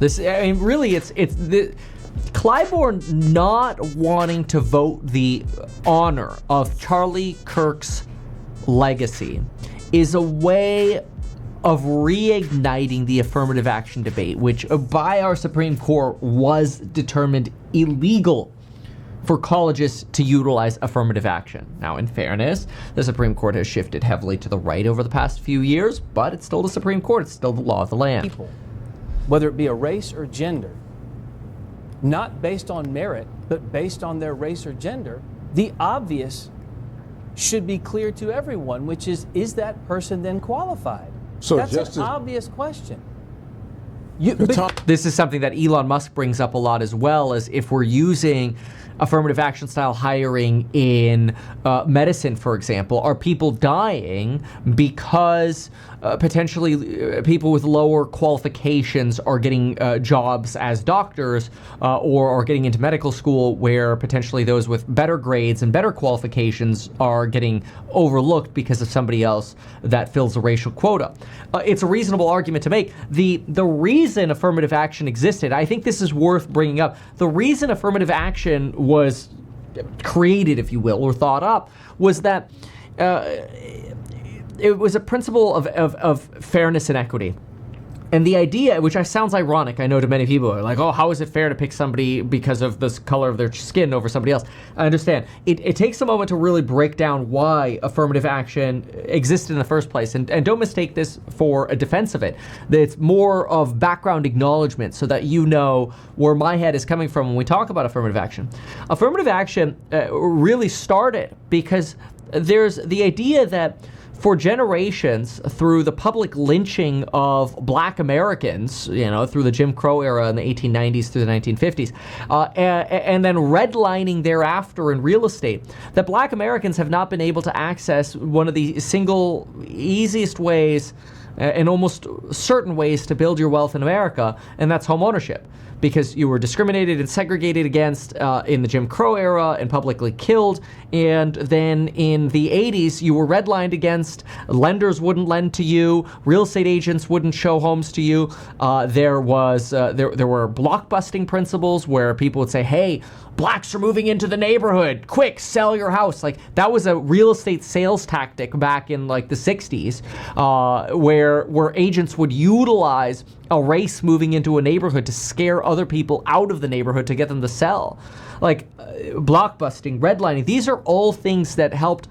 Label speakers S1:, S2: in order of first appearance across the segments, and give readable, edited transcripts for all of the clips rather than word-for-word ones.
S1: Really, it's the Clybourne not wanting to vote the honor of Charlie Kirk's legacy is a way of reigniting the affirmative action debate, which by our Supreme Court was determined illegal for colleges to utilize affirmative action. Now, in fairness, the Supreme Court has shifted heavily to the right over the past few years, but it's still the Supreme Court. It's still the law of the land.
S2: People, whether it be a race or gender, not based on merit, but based on their race or gender, the obvious should be clear to everyone, which is that person then qualified? So that's an obvious question.
S1: This is something that Elon Musk brings up a lot as well, as if we're using affirmative action style hiring in medicine, for example, are people dying because potentially people with lower qualifications are getting jobs as doctors or are getting into medical school, where potentially those with better grades and better qualifications are getting overlooked because of somebody else that fills a racial quota. It's a reasonable argument to make. The reason affirmative action existed, I think this is worth bringing up, the reason affirmative action was created, if you will, or thought up, was that it was a principle of fairness and equity. And the idea, which sounds ironic, I know to many people, are like, oh, how is it fair to pick somebody because of the color of their skin over somebody else? I understand. It takes a moment to really break down why affirmative action existed in the first place. And don't mistake this for a defense of it. It's more of background acknowledgement so that you know where my head is coming from when we talk about affirmative action. Affirmative action really started because there's the idea that for generations, through the public lynching of black Americans, through the Jim Crow era in the 1890s through the 1950s, and then redlining thereafter in real estate, that black Americans have not been able to access one of the single easiest ways and almost certain ways to build your wealth in America, and that's home ownership. Because you were discriminated and segregated against in the Jim Crow era and publicly killed. And then in the 80s, you were redlined against. Lenders wouldn't lend to you. Real estate agents wouldn't show homes to you. There were blockbusting principles where people would say, hey, blacks are moving into the neighborhood. Quick, sell your house. Like, that was a real estate sales tactic back in like the 60s, where agents would utilize a race moving into a neighborhood to scare other people out of the neighborhood to get them to sell. Like blockbusting, redlining, these are all things that helped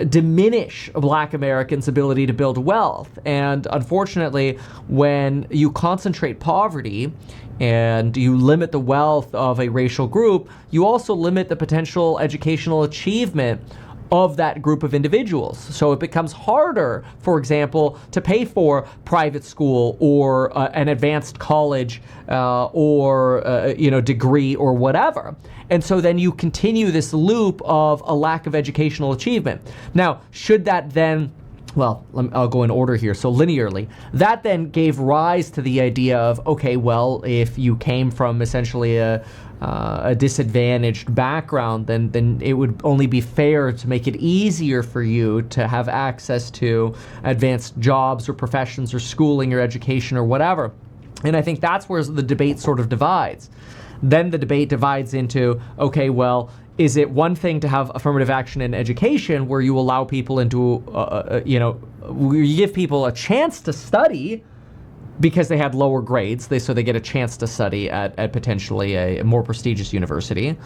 S1: diminish black Americans' ability to build wealth. And unfortunately, when you concentrate poverty and you limit the wealth of a racial group, you also limit the potential educational achievement of that group of individuals. So it becomes harder, for example, to pay for private school or an advanced college or degree or whatever. And so then you continue this loop of a lack of educational achievement. Now, should that then, well, I'll go in order here. So linearly, that then gave rise to the idea of, okay, well, if you came from essentially a disadvantaged background, then it would only be fair to make it easier for you to have access to advanced jobs or professions or schooling or education or whatever. And I think that's where the debate sort of divides. Then the debate divides into, okay, well, is it one thing to have affirmative action in education where you allow people into, you give people a chance to study because they had lower grades, so they get a chance to study at potentially a more prestigious university?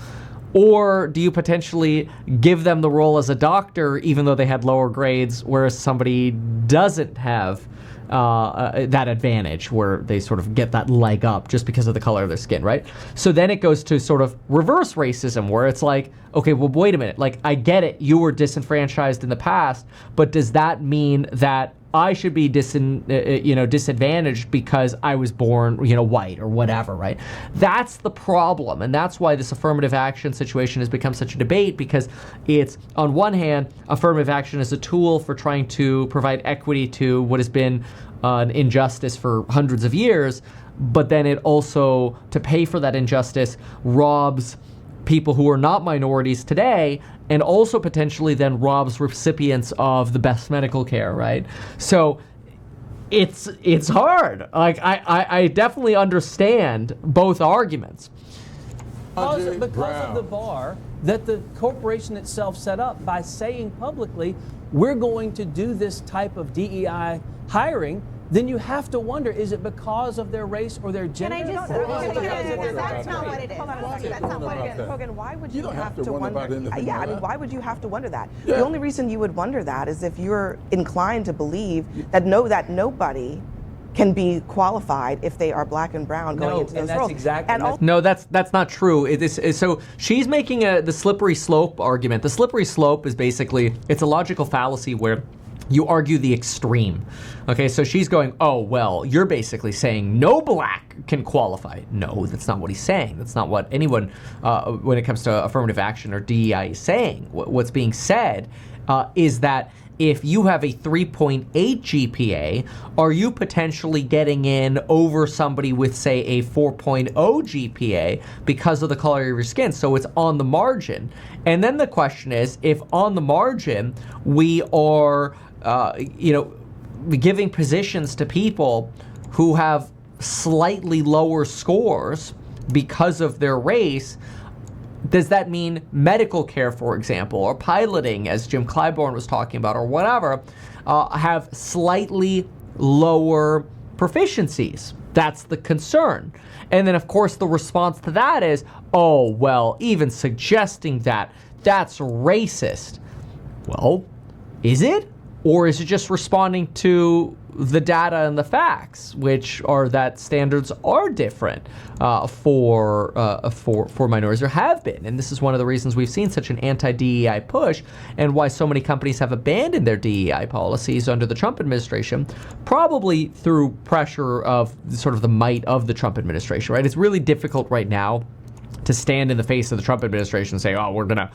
S1: Or do you potentially give them the role as a doctor even though they had lower grades, whereas somebody doesn't have that advantage where they sort of get that leg up just because of the color of their skin, right? So then it goes to sort of reverse racism, where it's like, okay, well, wait a minute. Like, I get it. You were disenfranchised in the past, but does that mean that I should be disadvantaged because I was born, white or whatever, right? That's the problem, and that's why this affirmative action situation has become such a debate, because it's, on one hand, affirmative action is a tool for trying to provide equity to what has been an injustice for hundreds of years, but then it also, to pay for that injustice, robs people who are not minorities today, and also potentially then robs recipients of the best medical care, right? So it's hard. Like I definitely understand both arguments.
S2: Because of the bar that the corporation itself set up by saying publicly, we're going to do this type of DEI hiring, then you have to wonder, is it because of their race or their gender?
S3: Can I just that's not what it is. That's not what it is.
S4: Hogan, why would
S5: You don't have to wonder about anything
S4: Yeah, I
S5: like
S4: mean,
S5: that.
S4: why would you have to wonder that?
S5: Yeah.
S4: The only reason you would wonder that is if you're inclined to believe that nobody can be qualified if they are black and brown going into those
S2: and that's
S4: roles.
S2: exactly
S4: And
S2: that's-
S1: No, that's not true. So she's making the slippery slope argument. The slippery slope is basically, it's a logical fallacy where you argue the extreme. Okay, so she's going, oh, well, you're basically saying no black can qualify. No, that's not what he's saying. That's not what anyone, when it comes to affirmative action or DEI, is saying. What's being said is that if you have a 3.8 GPA, are you potentially getting in over somebody with, say, a 4.0 GPA because of the color of your skin? So it's on the margin. And then the question is, if on the margin we are, giving positions to people who have slightly lower scores because of their race, does that mean medical care, for example, or piloting, as Jim Clyburn was talking about, or whatever, have slightly lower proficiencies? That's the concern. And then, of course, the response to that is, oh, well, even suggesting that, that's racist. Well, is it? Or is it just responding to the data and the facts, which are that standards are different for minorities, or have been? And this is one of the reasons we've seen such an anti-DEI push, and why so many companies have abandoned their DEI policies under the Trump administration, probably through pressure of sort of the might of the Trump administration, right? It's really difficult right now to stand in the face of the Trump administration and say, oh, we're gonna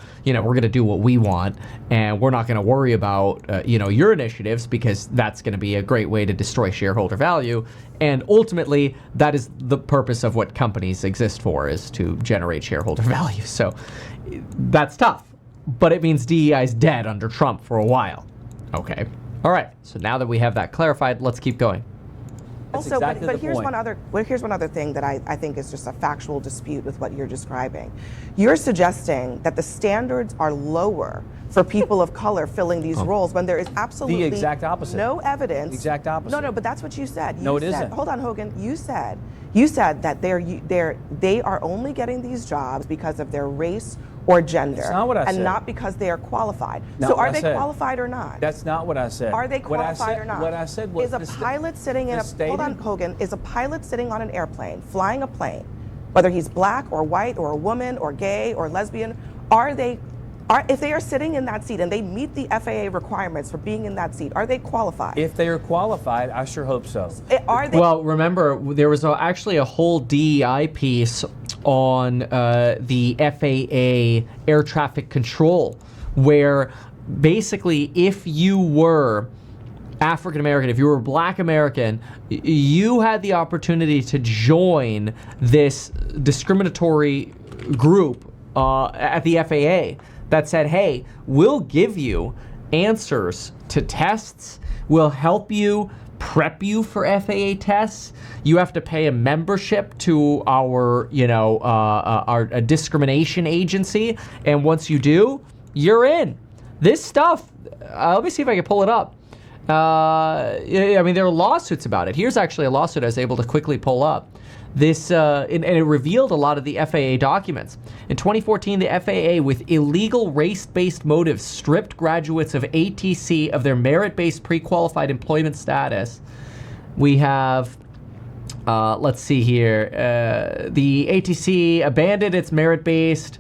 S1: do what we want, and we're not gonna worry about, your initiatives, because that's gonna be a great way to destroy shareholder value. And ultimately, that is the purpose of what companies exist for, is to generate shareholder value. So that's tough, but it means DEI is dead under Trump for a while. Okay. All right. So now that we have that clarified, let's keep going.
S4: Also,
S2: exactly
S4: but
S2: the
S4: here's
S2: point.
S4: here's one other thing that I think is just a factual dispute with what you're describing. You're suggesting that the standards are lower for people of color filling these roles, when there is absolutely
S2: The exact opposite.
S4: no evidence.
S2: The exact opposite.
S4: No, but that's what you said.
S2: No, it
S4: said,
S2: isn't.
S4: Hold on, Hogan. You said that they are only getting these jobs because of their race or gender,
S2: That's not what I
S4: and
S2: said.
S4: not because they are qualified.
S2: Not
S4: So
S2: what
S4: are
S2: I
S4: they
S2: said.
S4: qualified or not?
S2: That's not what I said.
S4: Are they
S2: What I
S4: qualified
S2: said-
S4: or not?
S2: What I said was
S4: is a pilot sitting in a hold on, Hogan, is a pilot sitting on an airplane, flying a plane, whether he's black or white or a woman or gay or lesbian, if they are sitting in that seat and they meet the FAA requirements for being in that seat, are they qualified?
S2: If they are qualified, I sure hope so.
S4: Are they?
S1: Well, remember, there was actually a whole DEI piece on the FAA air traffic control, where basically if you were African American, if you were Black American, you had the opportunity to join this discriminatory group at the FAA that said, hey, we'll give you answers to tests, we'll help you prep you for FAA tests. You have to pay a membership to our discrimination agency, and once you do, you're in. This stuff, let me see if I can pull it up. There are lawsuits about it. Here's actually a lawsuit I was able to quickly pull up. This and it revealed a lot of the FAA documents. In 2014, the FAA, with illegal race-based motives, stripped graduates of ATC of their merit-based pre-qualified employment status. We have, let's see here, the ATC abandoned its merit-based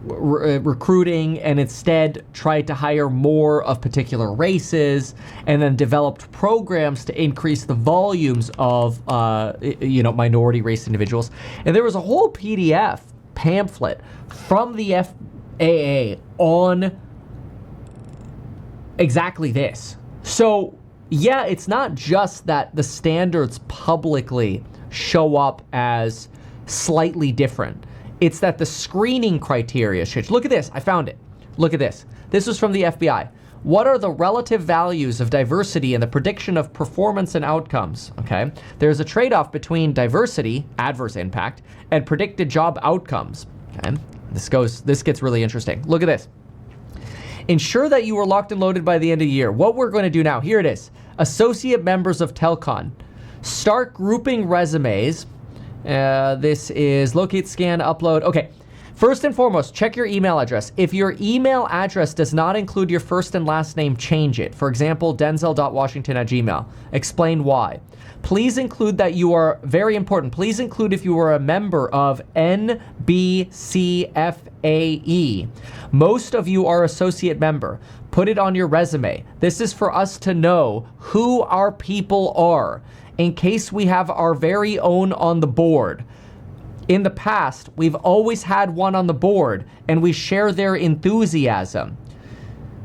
S1: recruiting and instead tried to hire more of particular races, and then developed programs to increase the volumes of minority race individuals. And there was a whole PDF pamphlet from the FAA on exactly this. So yeah, it's not just that the standards publicly show up as slightly different. It's that the screening criteria changed. Look at this. I found it. Look at this. This was from the FBI. What are the relative values of diversity in the prediction of performance and outcomes? Okay. There's a trade-off between diversity, adverse impact, and predicted job outcomes. Okay. This gets really interesting. Look at this. Ensure that you are locked and loaded by the end of the year. What we're going to do now, here it is. Associate members of Telcon. Start grouping resumes. This is locate, scan, upload. Okay. First and foremost, check your email address. If your email address does not include your first and last name, change it. For example, denzel.washington@gmail. Explain why. Please include that you are, very important, please include if you are a member of NBCFAE. Most of you are associate member. Put it on your resume. This is for us to know who our people are in case we have our very own on the board. In the past, we've always had one on the board, and we share their enthusiasm.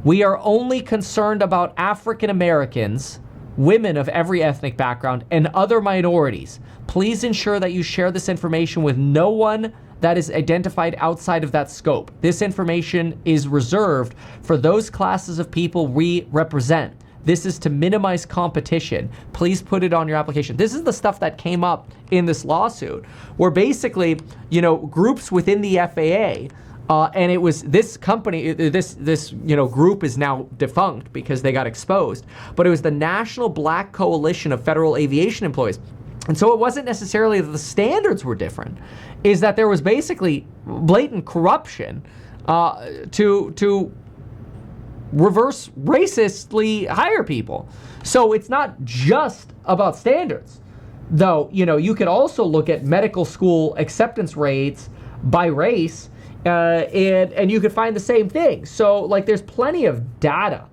S1: We are only concerned about African Americans, women of every ethnic background, and other minorities. Please ensure that you share this information with no one that is identified outside of that scope. This information is reserved for those classes of people we represent. This is to minimize competition. Please put it on your application. This is the stuff that came up in this lawsuit, where basically, groups within the FAA, and it was this company, this group is now defunct because they got exposed, but it was the National Black Coalition of Federal Aviation Employees. And so it wasn't necessarily that the standards were different, is that there was basically blatant corruption to reverse racistly hire people. So it's not just about standards. Though, you could also look at medical school acceptance rates by race, and you could find the same thing. So, there's plenty of data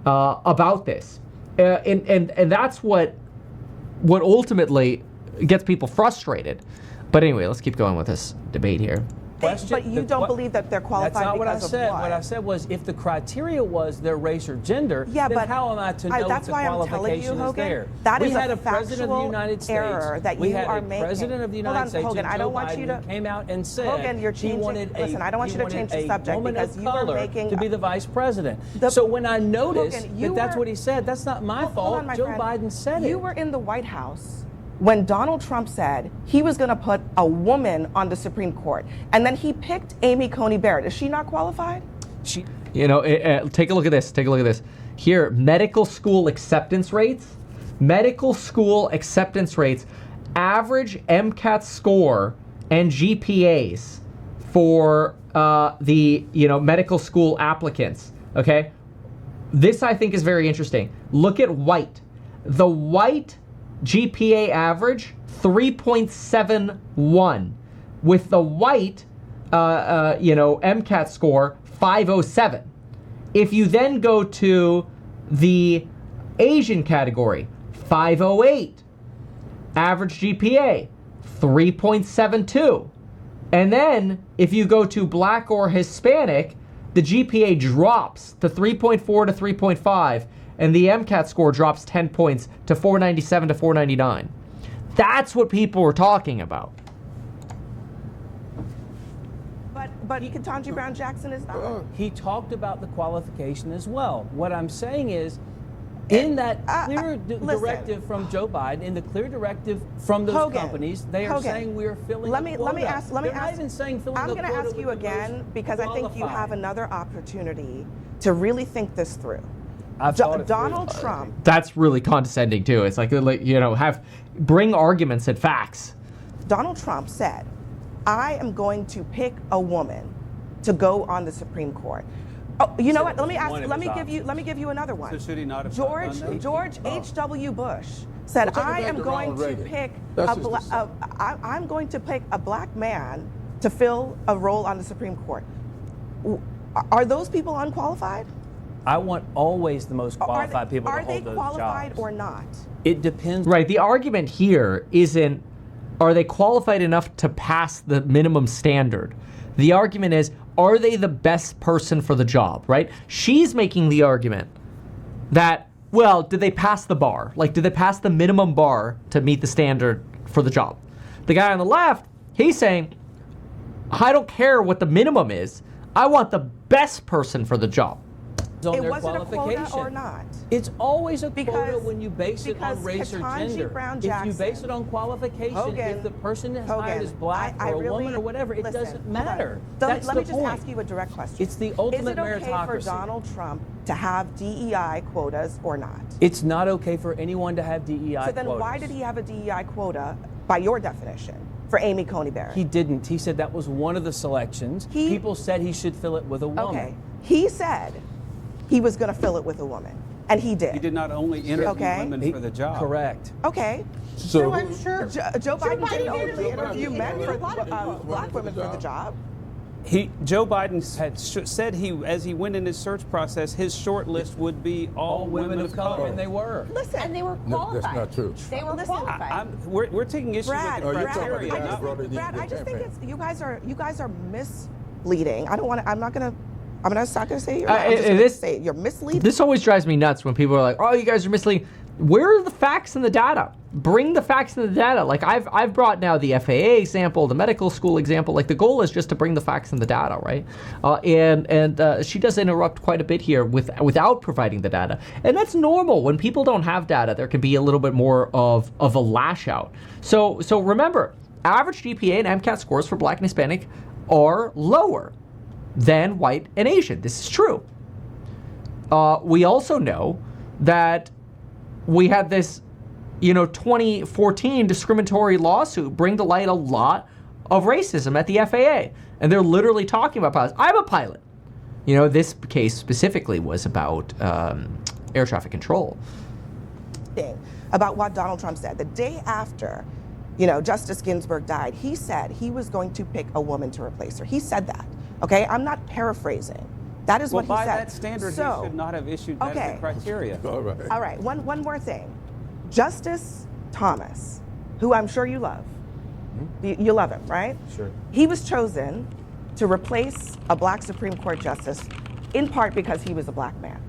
S1: about this. And that's what ultimately gets people frustrated. But anyway, let's keep going with this debate here.
S4: But you don't believe that they're qualified
S2: because of what?
S4: That's not what I said.
S2: What I said was, if the criteria was their race or gender, then how am I to know
S4: that's
S2: the
S4: why I'm telling you,
S2: qualification is
S4: Hogan,
S2: there?
S4: That
S2: We
S4: is
S2: had
S4: a
S2: a president of the United States.
S4: error that
S2: we
S4: you
S2: had
S4: are
S2: a
S4: making.
S2: president of the United States,
S4: Hogan, I don't want you to
S2: came out and said
S4: Hogan, you're
S2: he
S4: changing.
S2: wanted
S4: Listen, I don't want you to change the subject
S2: woman
S4: because
S2: of
S4: you are
S2: color
S4: making
S2: to be the vice president.
S4: The-
S2: So when I noticed
S4: Hogan,
S2: that's what he said, that's not my fault.
S4: Hold on, my
S2: Joe
S4: friend.
S2: Biden said it.
S4: You were in the White House when Donald Trump said he was going to put a woman on the Supreme Court, and then he picked Amy Coney Barrett. Is she not qualified?
S2: She,
S1: take a look at this. Take a look at this. Here, medical school acceptance rates. Medical school acceptance rates. Average MCAT score and GPAs for the medical school applicants. Okay, this I think is very interesting. Look at white. The white GPA average 3.71, with the white MCAT score 507. If you then go to the Asian category, 508. Average GPA 3.72. And then if you go to black or Hispanic, the GPA drops to 3.4 to 3.5, and the MCAT score drops 10 points to 497 to 499. That's what people were talking about.
S4: But Ketanji Brown Jackson is not.
S2: He talked about the qualification as well. What I'm saying is, in that clear directive from Joe Biden, in the clear directive from those companies, they are saying we are filling the quota.
S4: Let me ask.
S2: They're not even saying filling
S4: I'm
S2: the
S4: going to
S2: quota
S4: ask you
S2: with the
S4: again
S2: most
S4: because I think you have another opportunity to really think this through. Donald Trump.
S1: That's really condescending too. It's bring arguments and facts.
S4: Donald Trump said, "I am going to pick a woman to go on the Supreme Court." Oh, you know what? Let me give you another one.
S5: So should he not have
S4: George H.W. Bush said, "I am going to pick I'm going to pick a black man to fill a role on the Supreme Court." Are those people unqualified?
S2: I want always the most qualified people to hold those jobs.
S4: Are they qualified or not?
S2: It depends.
S1: Right. The argument here isn't, are they qualified enough to pass the minimum standard? The argument is, are they the best person for the job, right? She's making the argument that, well, did they pass the bar? Did they pass the minimum bar to meet the standard for the job? The guy on the left, he's saying, I don't care what the minimum is. I want the best person for the job.
S2: on
S4: It
S2: their
S4: wasn't a
S2: qualification.
S4: quota or not.
S2: It's always a quota
S4: Because-
S2: when you base it on
S4: because
S2: race or
S4: Ketanji
S2: gender.
S4: Brown
S2: If you base
S4: Jackson-
S2: it on qualification, if
S4: Hogan,
S2: the person is hired
S4: Hogan,
S2: as black
S4: I
S2: or a
S4: really-
S2: woman or whatever, it
S4: listen,
S2: doesn't
S4: hold on.
S2: matter.
S4: So
S2: That's
S4: let
S2: the
S4: me just
S2: point.
S4: ask you a direct question.
S2: It's the ultimate
S4: Is it okay for
S2: meritocracy.
S4: Donald Trump to have DEI quotas or not?
S2: It's not okay for anyone to have DEI
S4: So then
S2: quotas.
S4: why did he have a DEI quota, by your definition, for Amy Coney Barrett?
S2: He didn't. He said that was one of the selections. People said he should fill it with a woman.
S4: Okay. He said he was going to fill it with a woman, and he did.
S5: He did not only interview
S4: Okay.
S5: women for the job.
S2: Correct.
S4: Okay.
S6: So
S3: I'm sure.
S4: Joe Biden didn't
S3: interviewed
S4: only interview men for
S3: women.
S4: black women for the job.
S5: Joe Biden had said as he went in his search process, his short list would be all women of color.
S2: and they were.
S4: Listen,
S3: And they were
S6: No,
S3: qualified.
S6: that's not true.
S3: They were
S4: Listen,
S3: qualified.
S5: We're taking issue
S4: Brad,
S5: with the
S6: you're talking about
S5: criteria.
S6: the
S4: I
S6: guy
S5: not-
S6: who brought in
S4: Brad,
S6: the
S4: I just think
S6: campaign.
S4: it's you guys are misleading. I don't want to. I'm not gonna say you're.
S1: Uh,
S4: I'm just
S1: it
S4: gonna
S1: is-
S4: say you're misleading.
S1: This always drives me nuts when people are like, "Oh, you guys are misleading." Where are the facts and the data? Bring the facts and the data. Like I've brought now the FAA example, the medical school example. Like the goal is just to bring the facts and the data, right? And she does interrupt quite a bit here without providing the data, and that's normal. When people don't have data, there can be a little bit more of a lash out. So remember, average GPA and MCAT scores for Black and Hispanic are lower than white and Asian. This is true. We also know that we had this, 2014 discriminatory lawsuit bring to light a lot of racism at the FAA. And they're literally talking about pilots. I'm a pilot. This case specifically was about air traffic control.
S4: About what Donald Trump said the day after, Justice Ginsburg died. He said he was going to pick a woman to replace her. He said that. Okay, I'm not paraphrasing. That is
S5: Well,
S4: what he
S5: by
S4: said.
S5: that standard,
S4: So,
S5: he should not have issued that as a criteria.
S6: All right.
S4: all right, one more thing. Justice Thomas, who I'm sure you love. You love him, right?
S2: Sure.
S4: He was chosen to replace a black Supreme Court justice in part because he was a black man.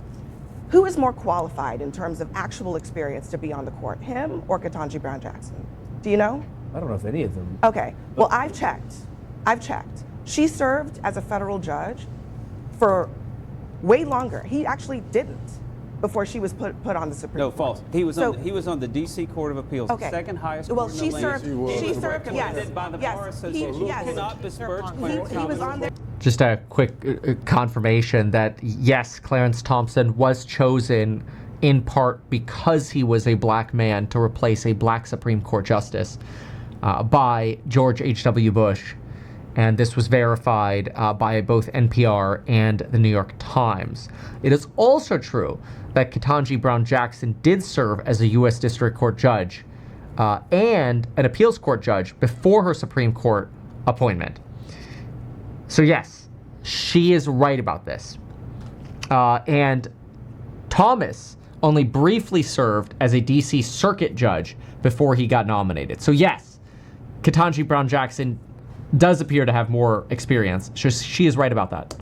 S4: Who is more qualified in terms of actual experience to be on the court, him or Ketanji Brown Jackson? Do you know?
S2: I don't know if any of them.
S4: Okay, well, I've checked. She served as a federal judge for way longer. He actually didn't before she was put on the Supreme
S5: No,
S4: Court.
S5: false. He was
S4: So-
S5: on the D.C. Court of Appeals,
S4: Okay.
S5: the second highest
S4: Well,
S5: court
S4: she
S5: in the land.
S4: served,
S6: She was
S5: recommended by the Bar Association.
S4: He, yes.
S5: Cannot disperse
S4: He
S5: Clarence
S4: was on
S5: Thomas.
S4: there.
S1: Just a quick confirmation that yes, Clarence Thompson was chosen in part because he was a black man to replace a black Supreme Court justice by George H.W. Bush. And this was verified by both NPR and the New York Times. It is also true that Ketanji Brown Jackson did serve as a U.S. District Court judge and an appeals court judge before her Supreme Court appointment. So yes, she is right about this. And Thomas only briefly served as a D.C. Circuit judge before he got nominated. So yes, Ketanji Brown Jackson does appear to have more experience. She is right about that.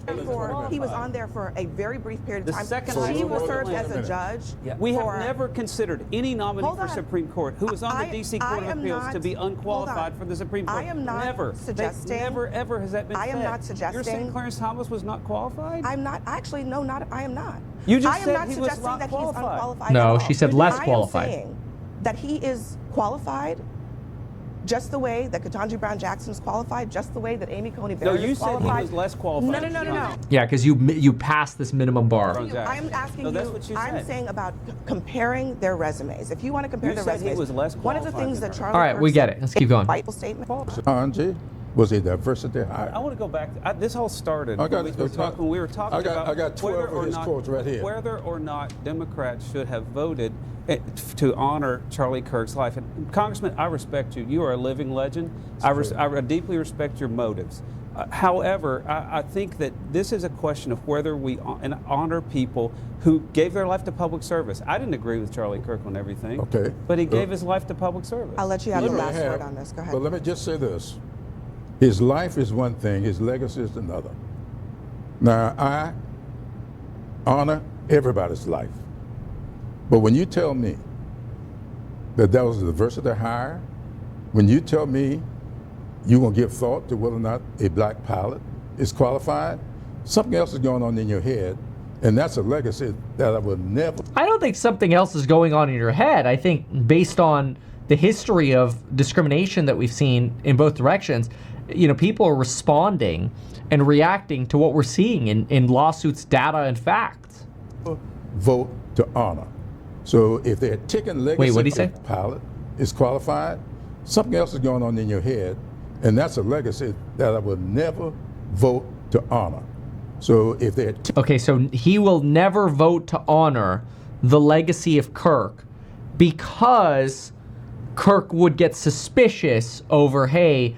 S4: He was on there for a very brief period
S5: The
S4: of time.
S5: second
S4: She
S5: highest
S4: was
S5: court
S4: served
S5: in the
S4: as a
S6: land.
S4: judge.
S2: Yeah.
S5: We have
S4: for-
S5: never considered any nominee
S4: Hold
S5: for
S4: on.
S5: Supreme Court who was on the D.C. Court of
S4: am
S5: Appeals
S4: not-
S5: to be
S4: hold
S5: unqualified
S4: on.
S5: for the Supreme Court.
S4: I am not
S5: never.
S4: suggesting-
S5: Never, ever has that been
S4: I
S5: said.
S4: am not
S5: You're saying
S4: suggesting-
S5: Clarence Thomas was not qualified?
S4: I'm not, actually, no, I am not.
S5: You just
S4: I am
S5: said
S4: not
S5: he was
S4: suggesting
S5: not
S4: that
S5: qualified.
S4: he's unqualified
S1: No,
S4: at all.
S1: she said less
S4: I
S1: qualified.
S4: am saying that he is qualified just the way that Ketanji Brown Jackson is qualified, just the way that Amy Coney
S5: No,
S4: Barrett
S5: you
S4: is
S5: said he
S4: qualified.
S5: was less qualified.
S4: No.
S1: Yeah, because you passed this minimum bar.
S5: Brown Jackson.
S4: I'm asking
S5: No,
S4: you,
S5: that's what you
S4: I'm
S5: said.
S4: saying about comparing their resumes. If you want to compare
S5: You
S4: their
S5: said he
S4: resumes,
S5: was less
S4: one of the
S5: qualified
S4: things
S5: than
S4: that
S5: her.
S4: Charlie
S1: All right,
S4: Kirk
S1: we get
S4: said
S1: it. Let's keep going.
S4: in the Bible statement.
S6: Ketanji was a diversity hire.
S5: I want to go back. This all started
S6: I got-
S5: when we were talking
S6: I got-
S5: about
S6: I got 12
S5: whether
S6: of
S5: or
S6: his
S5: not,
S6: quotes right here.
S5: whether or not Democrats should have voted to honor Charlie Kirk's life. And Congressman, I respect you. You are a living legend. I deeply respect your motives. However, I think that this is a question of whether we honor people who gave their life to public service. I didn't agree with Charlie Kirk on everything.
S6: Okay.
S5: But he gave his life to public service.
S4: I'll let you have
S6: He
S4: the
S6: may
S4: last
S6: have,
S4: word on this. Go ahead.
S6: But let me just say this. His life is one thing, his legacy is another. Now, I honor everybody's life. But when you tell me that that was a diversity hire, when you tell me you're going to give thought to whether or not a black pilot is qualified, something else is going on in your head And that's a legacy that I will never.
S1: I don't think something else is going on in your head. I think based on the history of discrimination that we've seen in both directions, people are responding and reacting to what we're seeing in lawsuits, data, and facts.
S6: Vote to honor. So if they're taking legacy,
S1: wait, what did he say?
S6: Pilot is qualified, something else is going on in your head, and that's a legacy that I will never vote to honor. So if they're
S1: okay, so he will never vote to honor the legacy of Kirk because Kirk would get suspicious over, hey,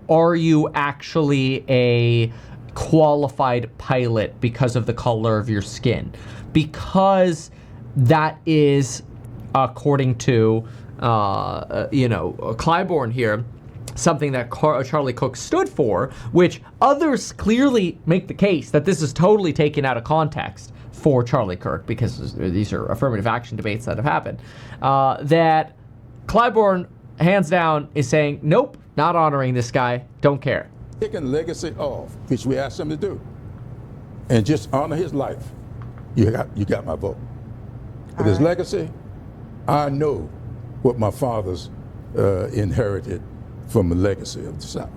S1: are you actually a qualified pilot because of the color of your skin? Because that is, according to, Clybourne here, something that Charlie Cook stood for, which others clearly make the case that this is totally taken out of context for Charlie Kirk, because these are affirmative action debates that have happened, that Clybourne, hands down, is saying, nope, not honoring this guy, don't care.
S6: taking legacy off, which we asked him to do, and just honor his life, you got my vote. But his legacy, I know what my father's inherited from the legacy of the South.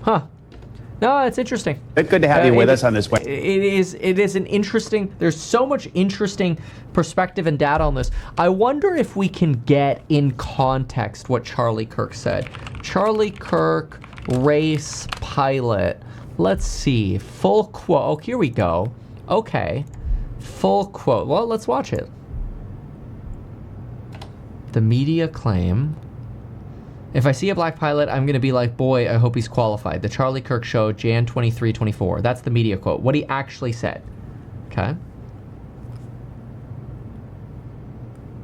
S1: Huh. No, it's interesting.
S7: It's good to have you with us on this one.
S1: It is an interesting, there's so much interesting perspective and data on this. I wonder if we can get in context what Charlie Kirk said. Charlie Kirk, race pilot. Let's see, full quote. Oh, here we go. Okay, full quote. Well, let's watch it. The media claim. If I see a black pilot, I'm going to be like, boy, I hope he's qualified. The Charlie Kirk Show, Jan 23, 24. That's the media quote. What he actually said. Okay.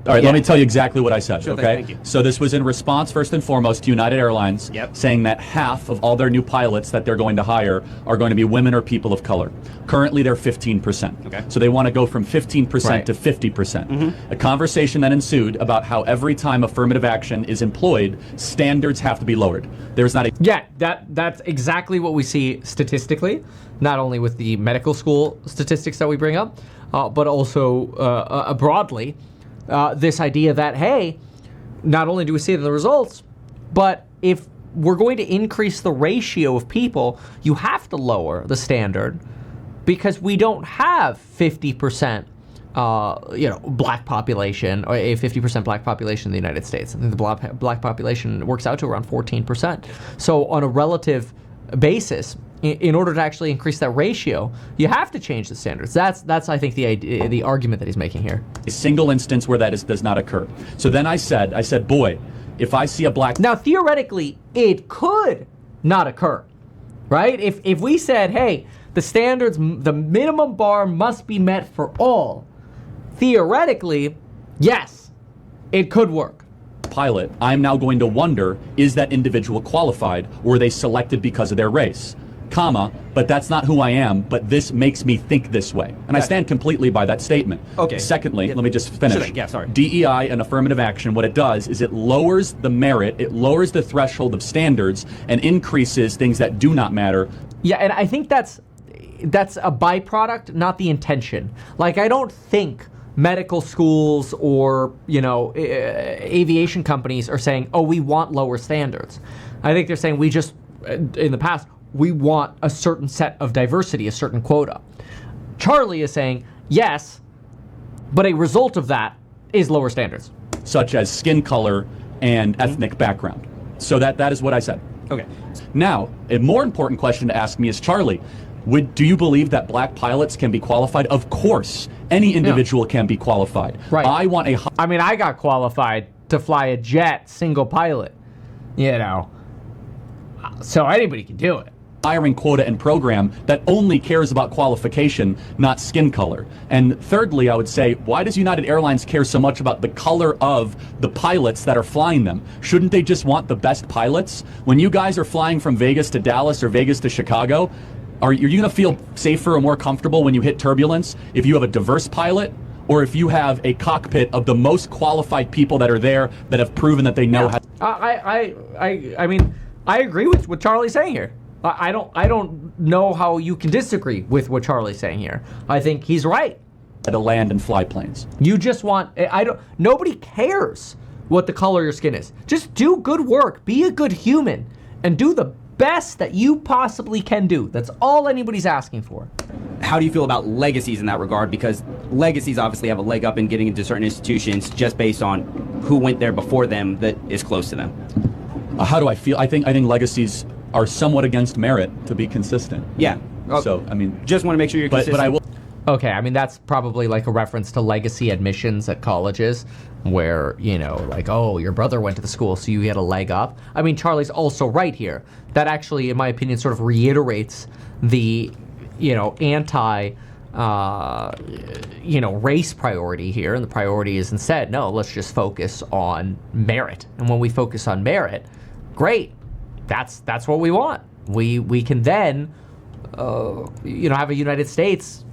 S8: All right, let me tell you exactly what I said,
S7: Sure
S8: okay?
S7: thing, thank you.
S8: So this was in response, first and foremost, to United Airlines saying that half of all their new pilots that they're going to hire are going to be women or people of color. Currently, they're 15%.
S7: Okay.
S8: So they want to go from 15%
S1: Right.
S8: to 50%. A conversation then ensued about how every time affirmative action is employed, standards have to be lowered. There's not a...
S1: Yeah, that's exactly what we see statistically, not only with the medical school statistics that we bring up, but also broadly. This idea that, hey, not only do we see it in the results, but if we're going to increase the ratio of people, you have to lower the standard because we don't have 50%, black population, or a 50% black population in the United States. I think the black population works out to around 14%. So on a relative basis, in order to actually increase that ratio, you have to change the standards. That's I think the argument that he's making here.
S8: A single instance where that does not occur. So then I said, boy, if I see a black...
S1: Now, theoretically, it could not occur, right? If we said, hey, the standards, the minimum bar must be met for all, theoretically, yes, it could work.
S8: pilot, I'm now going to wonder, is that individual qualified? Or were they selected because of their race? Comma, but that's not who I am, but this makes me think this way. And I stand completely by that statement.
S7: Okay.
S8: Secondly, let me just finish.
S7: Sure, yeah, sorry.
S8: DEI and affirmative action, what it does is it lowers the merit, it lowers the threshold of standards, and increases things that do not matter.
S1: Yeah, and I think that's a byproduct, not the intention. Like, I don't think medical schools or, aviation companies are saying, oh, we want lower standards. I think they're saying we just, in the past, we want a certain set of diversity, a certain quota. Charlie is saying, yes, but a result of that is lower standards.
S8: Such as skin color and ethnic background. So that is what I said.
S7: Okay.
S8: Now, a more important question to ask me is, Charlie, do you believe that black pilots can be qualified? Of course, any individual can be qualified.
S1: Right.
S8: I want
S1: I got qualified to fly a jet single pilot, so anybody can do it.
S8: hiring quota and program that only cares about qualification, not skin color. And thirdly, I would say, why does United Airlines care so much about the color of the pilots that are flying them? Shouldn't they just want the best pilots? When you guys are flying from Vegas to Dallas or Vegas to Chicago, are you going to feel safer or more comfortable when you hit turbulence if you have a diverse pilot, or if you have a cockpit of the most qualified people that are there that have proven that they know how?
S1: I mean, I agree with what Charlie's saying here. I don't know how you can disagree with what Charlie's saying here. I think he's right.
S8: To land and fly planes.
S1: You just want, nobody cares what the color of your skin is. Just do good work, be a good human, and do the best that you possibly can do. That's all anybody's asking for.
S9: How do you feel about legacies in that regard? Because legacies obviously have a leg up in getting into certain institutions just based on who went there before them that is close to them.
S8: How do I feel? I think legacies are somewhat against merit, to be consistent.
S9: Yeah.
S8: So, I mean,
S9: just want to make sure you're consistent.
S8: But I will.
S1: Okay, I mean, that's probably like a reference to legacy admissions at colleges where, like, oh, your brother went to the school, so you get a leg up. I mean, Charlie's also right here. That actually, in my opinion, sort of reiterates the, anti, race priority here. And the priority is instead, no, let's just focus on merit. And when we focus on merit, great. That's what we want. We can then, have a United States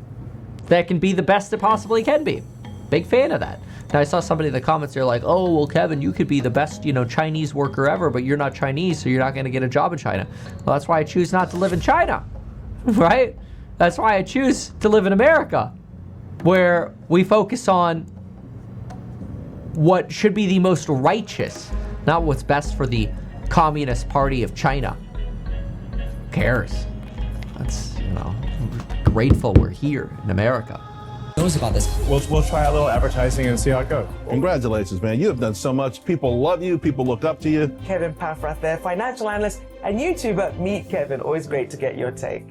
S1: that can be the best it possibly can be. Big fan of that. Now, I saw somebody in the comments, they're like, oh, well, Kevin, you could be the best, Chinese worker ever, but you're not Chinese, so you're not going to get a job in China. Well, that's why I choose not to live in China, right? That's why I choose to live in America, where we focus on what should be the most righteous, not what's best for the Communist Party of China. Who cares? That's, grateful we're here in America.
S10: Knows about this.
S11: We'll try a little advertising and see how it goes.
S12: Congratulations, man. You have done so much. People love you. People look up to you.
S10: Kevin Paffrath there, financial analyst and YouTuber. Meet Kevin. Always great to get your take.